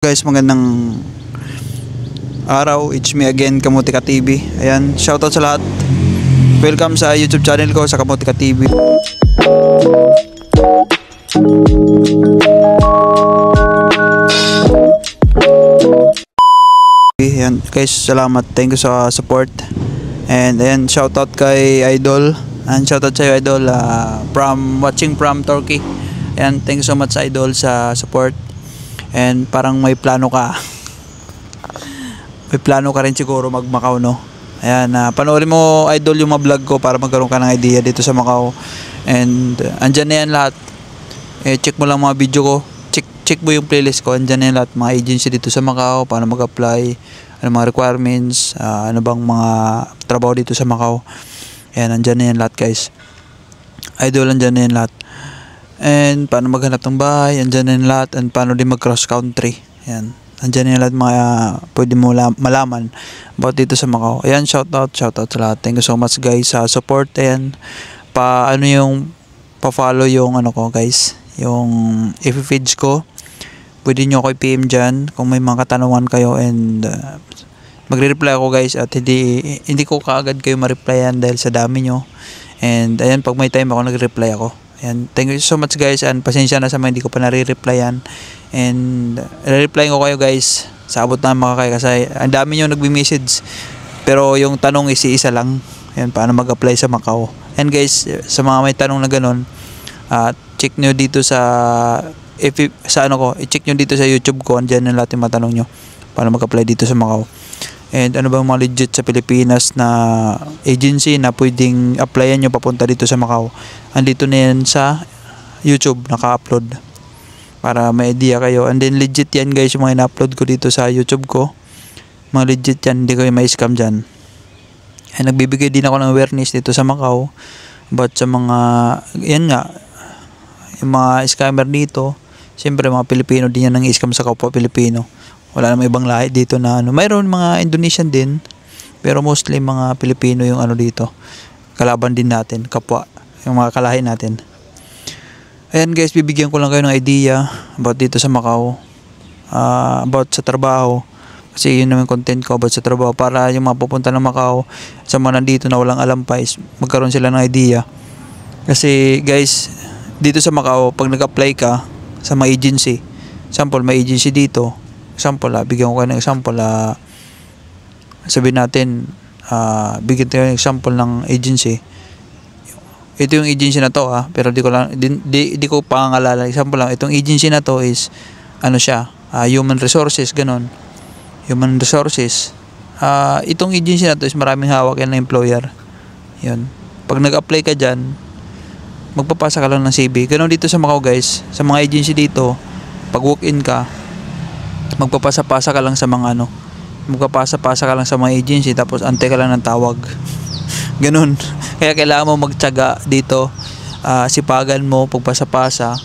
Guys, magandang araw. It's me again, Kamutika TV. Ayan, shoutout sa lahat. Welcome sa YouTube channel ko, sa Kamutika TV. Ayan, guys, salamat. Thank you sa support. And ayan, shoutout kay Idol. And shoutout sa iyo, Idol, watching from Turkey. Ayan, thank you so much, Idol, sa support. And parang may plano ka. May plano ka rin siguro mag-Macau, no? Ayan, panoorin mo, Idol, yung mga vlog ko para magkaroon ka ng idea dito sa Macau. And andyan na yan lahat. Check mo lang mga video ko. Check mo yung playlist ko. Andyan na yan lahat. Mga agency dito sa Macau, paano mag-apply, ano mga requirements, ano bang mga trabaho dito sa Macau. Ayan, andyan na yan lahat, guys. Idol, andyan na yan lahat. And paano maghanap ng bahay, andyan na yung lahat. And paano din mag cross country. Ayan, andyan na yung lahat mga pwede mo malaman about dito sa Macau. Ayan, shoutout sa lahat. Thank you so much, guys, sa support. Ayan, pa-follow yung ano ko, guys, yung FB page ko. Pwede nyo ako i-PM dyan kung may mga katanungan kayo. And magre-reply ako, guys. At hindi ko kaagad kayo ma-replyan dahil sa dami nyo. And ayan, pag may time ako, nagre-reply ako. And thank you so much, guys, and pasensya na sa mga hindi ko pa nare-replyan. And re-reply ko kayo, guys, sa abot na mga kayo kasi ang dami nyo nagbi-message. Pero yung tanong isa lang. Ayan, paano mag-apply sa Macau. And guys, sa mga may tanong na ganun, check nyo dito i-check nyo dito sa YouTube ko. Andyan na lahat yung matanong nyo paano mag-apply dito sa Macau. And ano ba mga legit sa Pilipinas na agency na pwedeng applyan nyo papunta dito sa Macau. Andito na yan sa YouTube, naka-upload para may idea kayo. And then legit yan, guys, yung mga ina-upload ko dito sa YouTube ko. Mga legit yan, hindi ko yung may scam dyan. And nagbibigay din ako ng awareness dito sa Macau about sa mga, yan nga, yung mga scammer dito. Siyempre mga Pilipino din yan nang scam sa kapwa Pilipino. Wala namang ibang lahi dito na ano. Mayroon mga Indonesian din, pero mostly mga Pilipino yung ano dito. Kalaban din natin, kapwa, yung mga kalahi natin. Ayan, guys, bibigyan ko lang kayo ng idea about dito sa Macau. About sa trabaho. Kasi yun naman content ko about sa trabaho. Para yung mga pupunta ng Macau, sa mga nandito na walang alam pa, is magkaroon sila ng idea. Kasi, guys, dito sa Macau, pag nag-apply ka sa mga agency, example, may agency dito, example, bigyan ko kayo ng example, sabihin natin, bigyan tayo ng example ng agency. Ito yung agency na to, pero di ko pangalala. Example lang, itong agency na to is ano siya, human resources, ganun. Human resources. Itong agency na to is maraming hawak yan na employer. Yun. Pag nag-apply ka dyan, magpapasa ka lang ng CV. Ganun dito sa Macau, guys. Sa mga agency dito, pag walk-in ka, magpapasa-pasa ka lang sa mga ano, magpapasa-pasa ka lang sa mga agency, tapos antay ka lang ng tawag. Ganun. Kaya kailangan mo magtiyaga dito, sipagan mo pagpasa-pasa.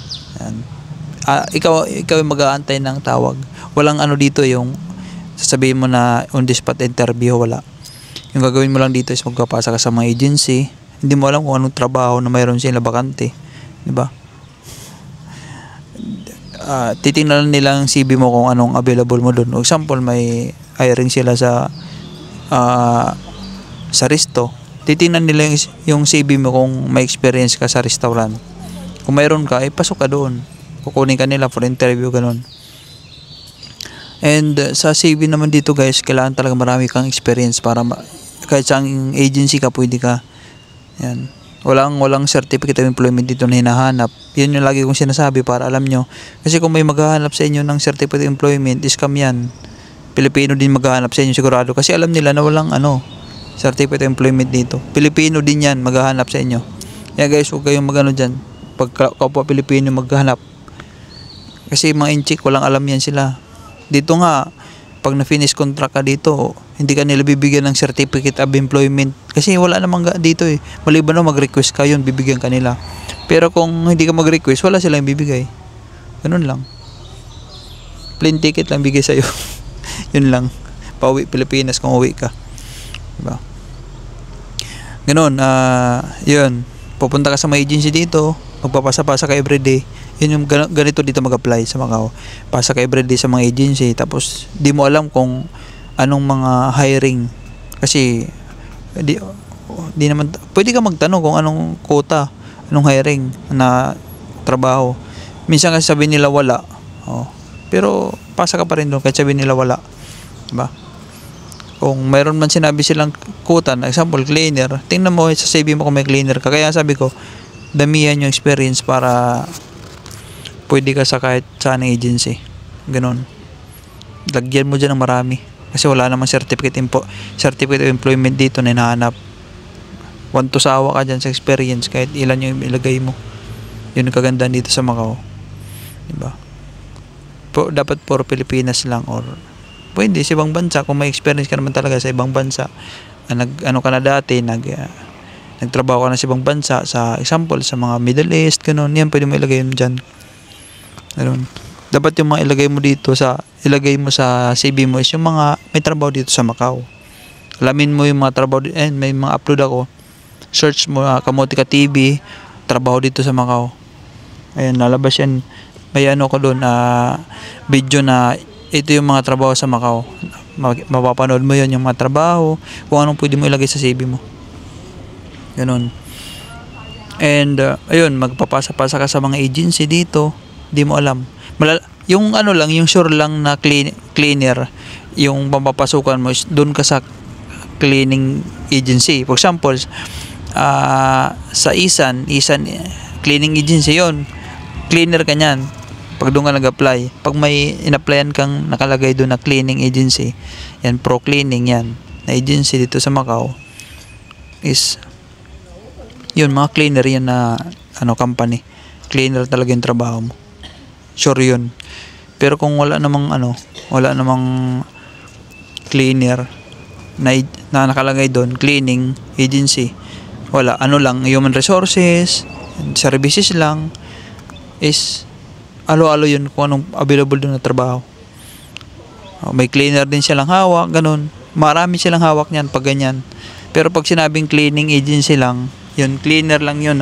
Ikaw yung mag-aantay ng tawag. Walang ano dito yung sasabihin mo na on the spot interview, wala. Yung gagawin mo lang dito is magpapasa ka sa mga agency. Hindi mo alam kung anong trabaho na mayroon sila bakante, di ba? Titingnan nilang CV mo kung anong available mo doon. Example, may hiring sila sa resto. Titingnan nila yung CV mo kung may experience ka sa restaurant. Kung mayroon ka, pasok ka doon. Kukunin ka nila for interview, ganun. And sa CV naman dito, guys, kailangan talaga marami kang experience para kahit sa agency ka, pwede ka. Yan. Walang certificate of employment dito na hinahanap. Yun yung lagi kong sinasabi para alam nyo. Kasi kung may maghahanap sa inyo ng certificate of employment, scam yan. Pilipino din maghahanap sa inyo sigurado. Kasi alam nila na walang certificate of employment dito. Pilipino din yan maghahanap sa inyo. Kaya, guys, huwag kayong magano dyan. Pag kapwa Pilipino maghahanap. Kasi mga inchik, walang alam yan sila. Dito nga, pag na-finish contract ka dito, hindi ka nila bibigyan ng certificate of employment. Kasi wala namang dito eh. Maliban na mag-request ka, yun, bibigyan ka nila. Pero kung hindi ka mag-request, wala silang bibigay. Ganun lang. Plain ticket lang bigay sa'yo. Yun lang. Pauwi Pilipinas kung uwi ka. Diba? Ganun, yun. Pupunta ka sa may agency dito, magpapasa-pasa ka everyday. Yun yung ganito dito mag-apply sa Macau. Pasa ka everyday sa mga agency, tapos di mo alam kung anong mga hiring. Kasi di naman, pwede ka magtanong kung anong quota, anong hiring na trabaho. Minsan kasi sabihin nila wala. Pero pasa ka pa rin doon kahit sabihin nila wala. Diba? Kung mayroon man sinabi silang quota, na example, cleaner, tingnan mo sa CV mo kung may cleaner ka. Kaya sabi ko, damihan yung experience para pwede ka sa kahit saan agency. Ganun. Lagyan mo dyan ng marami. Kasi wala namang certificate of employment dito na hinahanap. Want to sawa ka dyan sa experience kahit ilan yung ilagay mo. Yun ang kagandahan dito sa Macau. Diba? Dapat for Pilipinas lang or pwede sa ibang bansa kung may experience ka naman talaga sa ibang bansa. Ano ka na dati, nagtrabaho ka na sa ibang bansa, sa example sa mga Middle East, ganun, yan pwede mo ilagay mo dyan. Ganun. Dapat yung mga ilagay mo sa CV mo is yung mga may trabaho dito sa Macau. Alamin mo yung mga trabaho, may mga upload ako. Search mo Kamote Ka TV, trabaho dito sa Macau. Ayan, lalabas yan. May ano ko doon, video na ito yung mga trabaho sa Macau. Mapapanood mo yun, yung mga trabaho, kung anong pwede mo ilagay sa CV mo. Ganun. And ayun, magpapasa-pasa ka sa mga agency dito, di mo alam. Yung ano lang, yung sure lang na cleaner, yung papapasukan mo, doon ka sa cleaning agency. For example, sa Isan cleaning agency yon, cleaner ka nyan pag doon ka nag-apply. Pag may in-applyan kang nakalagay doon na cleaning agency, yan, pro cleaning yan na agency dito sa Macau, is yun, mga cleaner yan na company, cleaner talaga yung trabaho mo, sure yun. Pero kung wala namang cleaner na nakalagay doon, cleaning agency, wala, lang, human resources, services lang, is alo-alo yun kung anong available doon na trabaho. May cleaner din silang hawak, ganun. Marami silang hawak niyan pag ganyan. Pero pag sinabing cleaning agency lang, yun, cleaner lang yun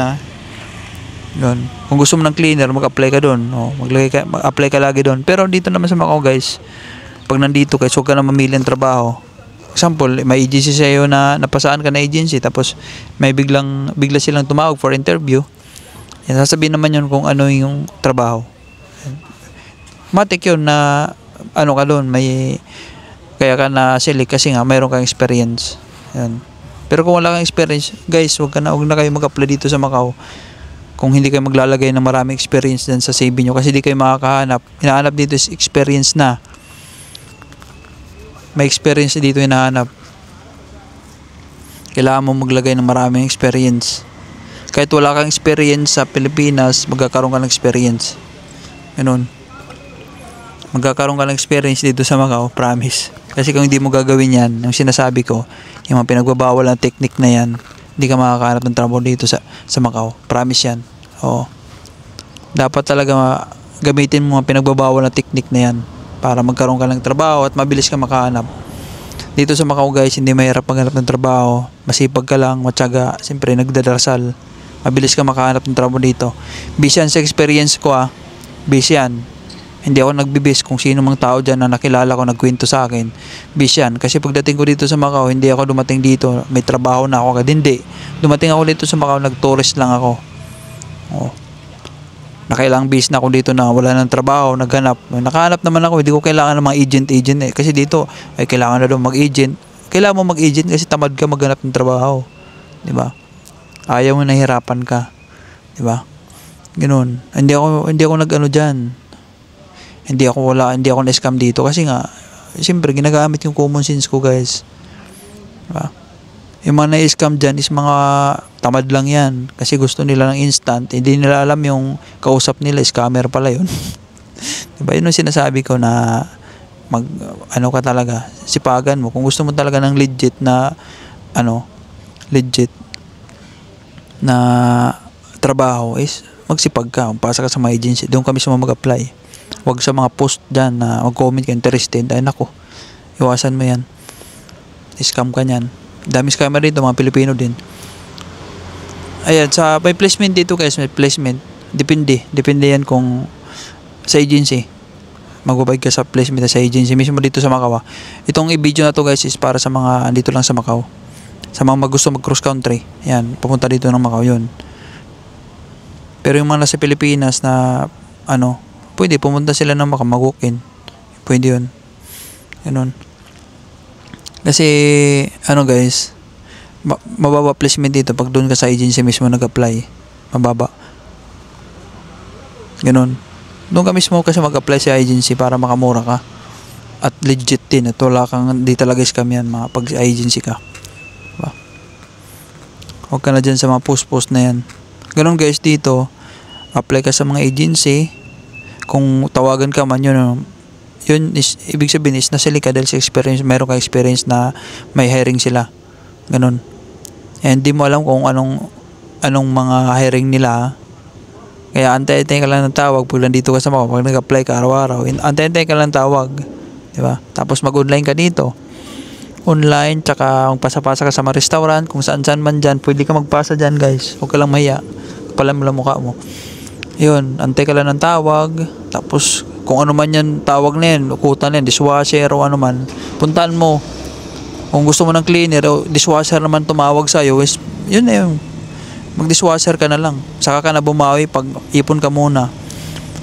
Yun. Kung gusto mo ng cleaner, mag-apply ka doon. Mag-apply ka lagi doon. Pero dito naman sa Macau, guys, pag nandito guys, huwag ka na mamili ng trabaho. Example, may agency sa iyo na napasaan ka na agency, tapos may bigla silang tumawag for interview. Yan, sasabihin naman yun kung ano yung trabaho. Matik yun na ka doon, kaya ka na select kasi nga mayroon kang experience. Yan. Pero kung wala kang experience, guys, huwag na kayo mag-apply dito sa Macau kung hindi kayo maglalagay ng maraming experience dyan sa CV nyo, kasi di kayo makakahanap. Hinahanap dito is experience na. May experience dito hinahanap. Kailangan mo maglagay ng maraming experience. Kahit wala kang experience sa Pilipinas, magkakaroon ka ng experience. Ganun. Magkakaroon ka ng experience dito sa Macau, promise. Kasi kung hindi mo gagawin yan, yung sinasabi ko, yung mga pinagbabawal na technique na yan, hindi ka makakahanap ng trabaho dito sa Macau. Promise yan. Oo. Dapat talaga gamitin mo mga pinagbabawal na technique na yan para magkaroon ka ng trabaho at mabilis ka makahanap. Dito sa Macau, guys, hindi mahirap maghanap ng trabaho. Masipag ka lang, matyaga, siyempre nagdarasal. Mabilis ka makahanap ng trabaho dito. Base yan sa experience ko Base yan. Hindi ako nagbibis kung sino mang tao dyan na nakilala ko, nagkwento sa akin. Base yan. Kasi pagdating ko dito sa Macau, hindi ako dumating dito, may trabaho na ako agad. Hindi. Dumating ako dito sa Macau, nag-tourist lang ako. Nakailang base na ako dito na wala ng trabaho, naghanap. Nakahanap naman ako, hindi ko kailangan ng mga agent kasi dito ay kailangan na daw mag-agent. Kailangan mo mag-agent kasi tamad ka maghanap ng trabaho. 'Di ba? Ayaw mo, nahihirapan ka. 'Di ba? Ganoon. Hindi ako nag-ano diyan. Hindi ako na-scam dito kasi nga siyempre ginagamit yung common sense ko, guys. 'Di ba? Yung mga na-scam dyan is mga tamad lang yan. Kasi gusto nila ng instant. Hindi nila alam yung kausap nila, scammer pala yun. Diba? Yun yung sinasabi ko na ka talaga, sipagan mo. Kung gusto mo talaga ng legit na trabaho is magsipag ka. Pasa ka sa mga agency. Doon kami sa mag-apply. Huwag sa mga post dyan na mag-comment ka interested. Ay nako, iwasan mo yan. Scam ka nyan. Dami scammer dito, mga Pilipino din. Ayan, may placement dito, guys, may placement. Depende yan kung sa agency. Magbabayad ka sa placement sa agency mismo dito sa Macau. Itong i-video na to guys is para sa mga andito lang sa Macau. Sa mga gusto mag cross country. Yan, pupunta dito ng Macau yun. Pero yung mga nasa Pilipinas na pwede pumunta sila ng Macau, mag-walk-in. Pwede yun. Ganun. Kasi guys, mababa placement dito pag doon ka sa agency mismo nag-apply. Mababa. Ganun. Doon ka mismo kasi mag-apply sa agency para makamura ka. At legit din. At wala kang, di talaga scam yan mga pag agency ka. Diba? Huwag ka na dyan sa mga post-post na yan. Ganun guys dito. Apply ka sa mga agency. Kung tawagan ka man yun is, ibig sabihin is nasili ka dahil sa experience. Meron ka experience na may hiring sila. Ganun. And di mo alam kung anong mga hiring nila. Kaya antay-antay ka lang ng tawag pag nandito ka sa Macau, pag nag-apply ka araw-araw, antay-antay ka lang tawag, di ba? Tapos mag-online ka dito. Online, tsaka magpasa-pasa ka sa mga restaurant, kung saan-saan man dyan, pwede ka magpasa dyan guys. Huwag ka lang mahiya, kapalan mo lang mukha mo. Yun, antay ka lang ng tawag, tapos kung ano man yan, tawag na yan, ukutan na yan, dishwasher o ano man, puntaan mo. Kung gusto mo ng cleaner o dishwasher naman tumawag sa'yo, is, yun na yun. Mag-dishwasher ka na lang. Saka ka na bumawi pag ipon ka muna.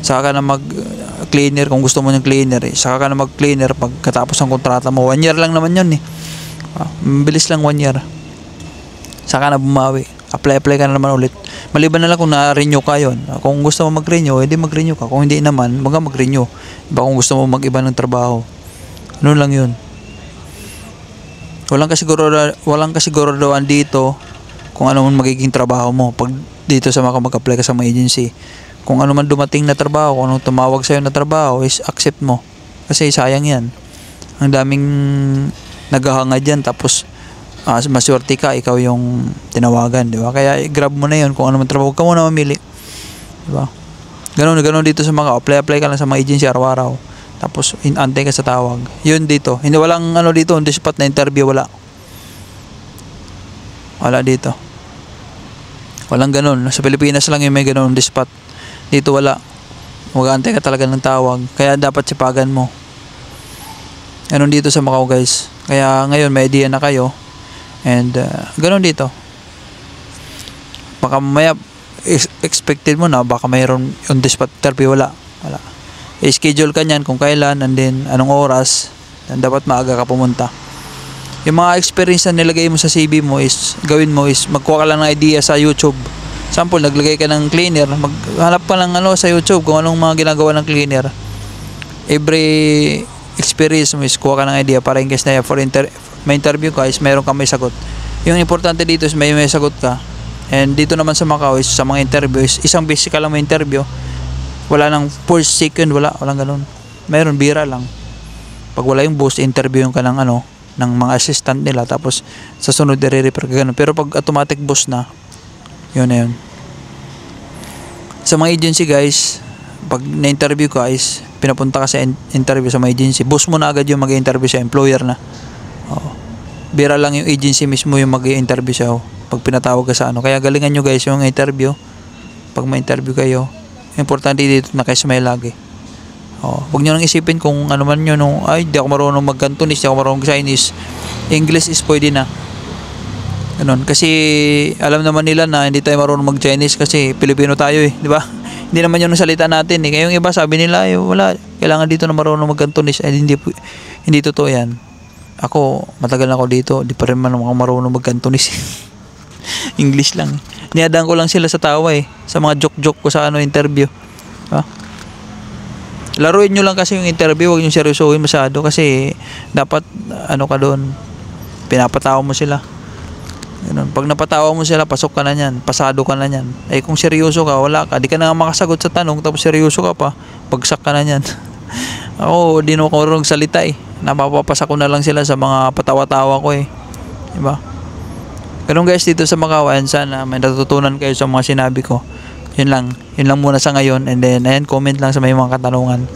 Saka ka na mag-cleaner kung gusto mo ng cleaner. Saka ka na mag-cleaner pag katapos ng kontrata mo. 1 year lang naman yun eh. Mabilis lang 1 year. Saka na bumawi. Apply ka na naman ulit. Maliban na lang kung na-renew ka yun. Kung gusto mo mag-renew, edi mag-renew ka. Kung hindi naman, mag-renew. Iba kung gusto mo mag-iba ng trabaho. Ano lang yun. Walang kasiguraduhan dito kung ano man magiging trabaho mo pag dito sa mag-apply ka sa mga agency. Kung ano man dumating na trabaho, kung anong tumawag sa'yo na trabaho, is accept mo. Kasi sayang yan. Ang daming naghahanga dyan, tapos maswerte ka, ikaw yung tinawagan, di ba? Kaya grab mo na yun, kung ano man trabaho, ka muna mamili. Di ba? Ganun dito sa mga apply ka lang sa mga agency araw-araw. Tapos antay ka sa tawag. Yun dito. Hindi walang dito, on the spot na interview, wala dito. Walang ganun. Sa Pilipinas lang yung may ganun on the spot. Dito wala. Mag-aantay ka talaga ng tawag. Kaya dapat sipagan mo. Ganun dito sa Macau guys. Kaya ngayon may idea na kayo. And ganun dito. Baka mamaya expected mo na baka mayroon on the spot interview. Wala. I-schedule ka niyan kung kailan and then anong oras. And dapat maaga ka pumunta. Yung mga experience na nilagay mo sa CV mo is, gawin mo is, magkuha ka lang ng idea sa YouTube. Sample, naglagay ka ng cleaner, maghanap ka lang sa YouTube kung anong mga ginagawa ng cleaner. Every experience mo is, kuha ka ng idea para in case na may interview ka is, mayroon ka may sagot. Yung importante dito is, may sagot ka. And dito naman sa Macau is, sa mga interview is, isang basic ka lang may interview. Wala nang first, second, walang ganun. Mayroon, bira lang. Pag wala yung boss, interview yung ka ng ng mga assistant nila, tapos sa sunod i-refer ka ganun. Pero pag automatic boss na, yun na yun. Sa mga agency guys, pag na-interview ka is pinapunta ka sa interview sa mga agency, boss mo na agad yung mag-interview sa employer na. Bira lang yung agency mismo yung mag-interview siya pag pinatawag ka sa kaya galingan nyo guys yung interview. Pag may interview kayo, importante dito na kayo smile lagi. Huwag nyo nang isipin kung ano man nyo ay di ako marunong mag-Cantonese, di ako marunong Chinese. English is pwede na. Ganun. Kasi alam naman nila na hindi tayo marunong mag-Chinese kasi Pilipino tayo di ba? Hindi naman yun ang salita natin Ngayong iba sabi nila wala, kailangan dito na marunong mag-Cantonese. Hindi totoo yan. Ako, matagal na ako dito, di pa rin man ako marunong mag-Cantonese. English lang. Niyadaan ko lang sila sa tawa sa mga joke-joke ko sa interview. Laruin nyo lang kasi yung interview, huwag nyo seryosohin masyado kasi dapat ka doon, pinapatawa mo sila. Ganun. Pag napatawa mo sila, pasok ka na yan, pasado ka na yan. Kung seryoso ka, wala ka, di ka na makasagot sa tanong, tapos seryoso ka pa, bagsak ka na yan. Ako, di na ako marunong salita napapapasa ko na lang sila sa mga patawa-tawa ko diba? Ganun guys dito sa Macau, sana may natutunan kayo sa mga sinabi ko. Yun lang muna sa ngayon, and then ayan, comment lang sa may mga katanungan.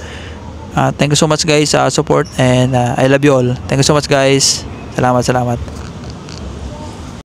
Thank you so much guys sa support, and I love you all. Thank you so much guys. Salamat.